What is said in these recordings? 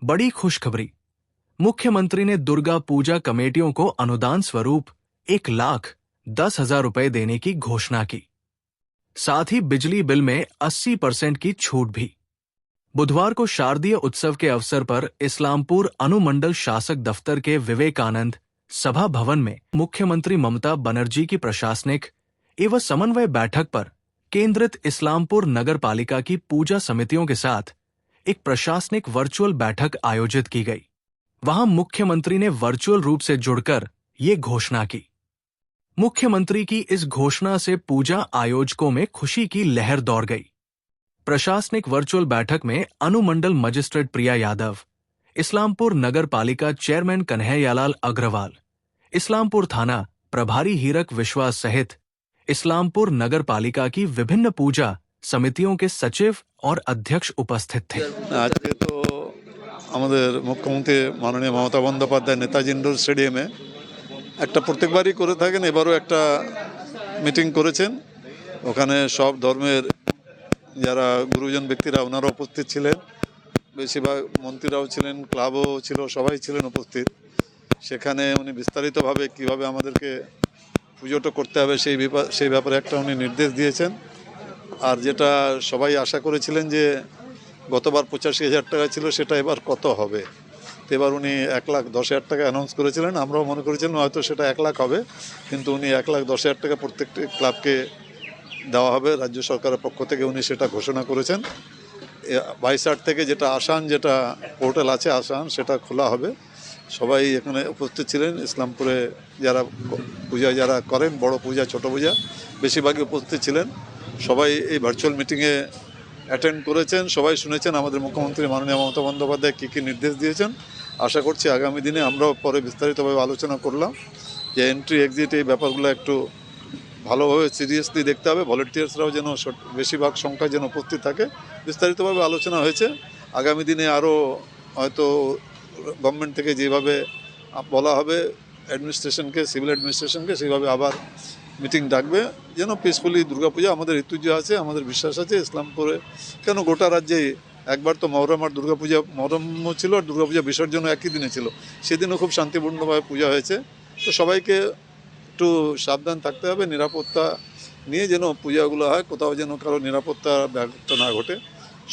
बड़ी खुशखबरी। मुख्यमंत्री ने दुर्गा पूजा कमेटियों को अनुदान स्वरूप 1,10,000 रुपए देने की घोषणा की। साथ ही बिजली बिल में 80% की छूट भी। बुधवार को शारदीय उत्सव के अवसर पर इस्लामपुर अनुमंडल शासक दफ्तर के विवेकानंद सभा भवन में मुख्यमंत्री ममता बनर्जी की प्रशासनिक एवं समन्वय बैठक पर केंद्रित इस्लामपुर नगर पालिका की पूजा समितियों के साथ एक प्रशासनिक वर्चुअल बैठक आयोजित की गई। वहां मुख्यमंत्री ने वर्चुअल रूप से जुड़कर ये घोषणा की। मुख्यमंत्री की इस घोषणा से पूजा आयोजकों में खुशी की लहर दौड़ गई। प्रशासनिक वर्चुअल बैठक में अनुमंडल मजिस्ट्रेट प्रिया यादव, इस्लामपुर नगर पालिका चेयरमैन कन्हैयालाल अग्रवाल, इस्लामपुर थाना प्रभारी हीरक विश्वास सहित इस्लामपुर नगर पालिका की विभिन्न पूजा समितियों के सचिव और अध्यक्ष उपस्थित थे। आज तो हमारे मुख्यमंत्री माननीय ममता बंदोपाध्याय नेताजी इंडोर स्टेडियमे একটা প্রত্যেকবারই করে থাকেন, এবারও একটা মিটিং করেছেন। ওখানে সব ধর্মের যারা গুরুজন ব্যক্তিরা ওনারা উপস্থিত ছিলেন, বেশিরভাগ মন্ত্রীরাও ছিলেন, ক্লাবও ছিল, সবাই ছিলেন উপস্থিত। সেখানে উনি বিস্তারিতভাবে কিভাবে আমাদেরকে পুজোটা করতে হবে সেই ব্যাপারে একটা উনি নির্দেশ দিয়েছেন। আর যেটা সবাই আশা করেছিলেন যে গতবার 85,000 টাকা ছিল, সেটা এবার কত হবে, তো এবার উনি 1,10,000 টাকা অ্যানাউন্স করেছিলেন। আমরাও মনে করেছিলাম হয়তো সেটা 1 লাখ হবে, কিন্তু উনি 1,10,000 টাকা প্রত্যেকটি ক্লাবকে দেওয়া হবে রাজ্য সরকারের পক্ষ থেকে, উনি সেটা ঘোষণা করেছেন। 22 থেকে যেটা আসান, যেটা পোর্টাল আছে আসান, সেটা খোলা হবে। সবাই এখানে উপস্থিত ছিলেন। ইসলামপুরে যারা পূজা যারা করেন, বড় পূজা ছোট পূজা, বেশিরভাগই উপস্থিত ছিলেন। সবাই এই ভার্চুয়াল মিটিংয়ে অ্যাটেন্ড করেছেন, সবাই শুনেছেন আমাদের মুখ্যমন্ত্রী মাননীয় মমতা বন্দ্যোপাধ্যায় কী কী নির্দেশ দিয়েছেন। আশা করছি আগামী দিনে আমরাও পরে বিস্তারিতভাবে আলোচনা করলাম যে এন্ট্রি এক্সিট এই ব্যাপারগুলো একটু ভালোভাবে সিরিয়াসলি দেখতে হবে, ভলেন্টিয়ার্সরাও যেন বেশিরভাগ সংখ্যায় যেন উপস্থিত থাকে। বিস্তারিতভাবে আলোচনা হয়েছে। আগামী দিনে আরও হয়তো গভর্নমেন্ট থেকে যেভাবে বলা হবে অ্যাডমিনিস্ট্রেশনকে, সিভিল অ্যাডমিনিস্ট্রেশনকে, সেইভাবে আবার মিটিং ডাকবে, যেন পিসফুলি দুর্গাপূজা, আমাদের ঐতিহ্য আছে, আমাদের বিশ্বাস আছে ইসলামপুরে, কেন গোটা রাজ্যেই একবার তো মহরম আর দুর্গাপূজা, মহরমও ছিল আর দুর্গাপূজা বিসর্জনও একই দিনে ছিল, সেদিনও খুব শান্তিপূর্ণভাবে পূজা হয়েছে। তো সবাইকে একটু সাবধান থাকতে হবে, নিরাপত্তা নিয়ে যেন পূজাগুলো হয়, কোথাও যেন কারো নিরাপত্তা ব্যাঘাত না ঘটে।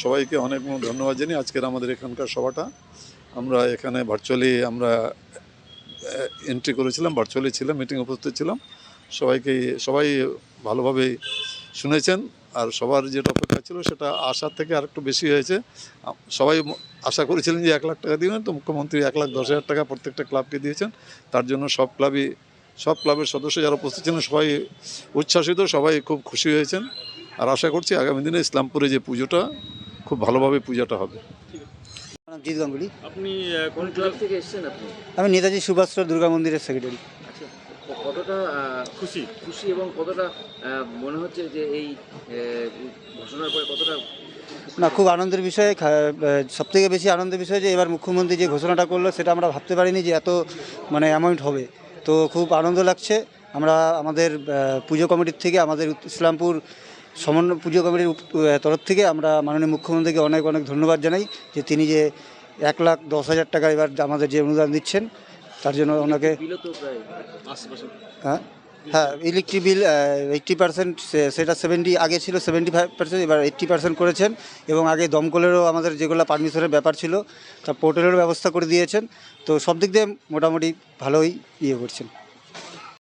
সবাইকে অনেক ধন্যবাদ জানিয়ে আজকের আমাদের এখানকার সভাটা আমরা এখানে ভার্চুয়ালি আমরা এন্ট্রি করেছিলাম, ভার্চুয়ালি ছিলাম, মিটিং উপস্থিত ছিলাম। সবাই ভালোভাবেই শুনেছেন। আর সবার যেটা অপেক্ষা ছিল সেটা আশার থেকে আরেকটু বেশি হয়েছে। সবাই আশা করেছিলেন যে 1 লাখ টাকা দিবেন, তো মুখ্যমন্ত্রী 1,10,000 টাকা প্রত্যেকটা ক্লাবকে দিয়েছেন। তার জন্য সব ক্লাবের সদস্য যারা উপস্থিত ছিলেন সবাই উচ্ছ্বাসিত, সবাই খুব খুশি হয়েছেন। আর আশা করছি আগামী দিনে ইসলামপুরে যে পুজোটা খুব ভালোভাবে পূজাটা হবে। জিৎ গাঙ্গুলি। আপনি কোন ক্লাব থেকে এসেছেন? আমি নেতাজি সুভাষ দুর্গা মন্দিরের সেক্রেটারি। আচ্ছা, কতটা খুশি এবং কতটা মনে হচ্ছে যে এই ঘোষণার পরে কতটা? না, খুব আনন্দের বিষয়। সবথেকে বেশি আনন্দের বিষয় যে এবার মুখ্যমন্ত্রী যে ঘোষণাটা করলো সেটা আমরা ভাবতে পারিনি যে এত অ্যামাউন্ট হবে। তো খুব আনন্দ লাগছে। আমরা আমাদের পুজো কমিটির থেকে, আমাদের ইসলামপুর সমন্বয় পুজো কমিটির তরফ থেকে আমরা মাননীয় মুখ্যমন্ত্রীকে অনেক অনেক ধন্যবাদ জানাই যে তিনি যে 1,10,000 টাকা এবার আমাদের যে অনুদান দিচ্ছেন তার জন্য ওনাকে। হ্যাঁ, ইলেকট্রিক বিল 80%, সেটা 70, আগে ছিল 75%, এবার 80% করেছেন। এবং আগে দমকলেরও আমাদের যেগুলো পারমিশনের ব্যাপার ছিল তা পোর্টালেরও ব্যবস্থা করে দিয়েছেন। তো সব দিক দিয়ে মোটামুটি ভালোই করছেন।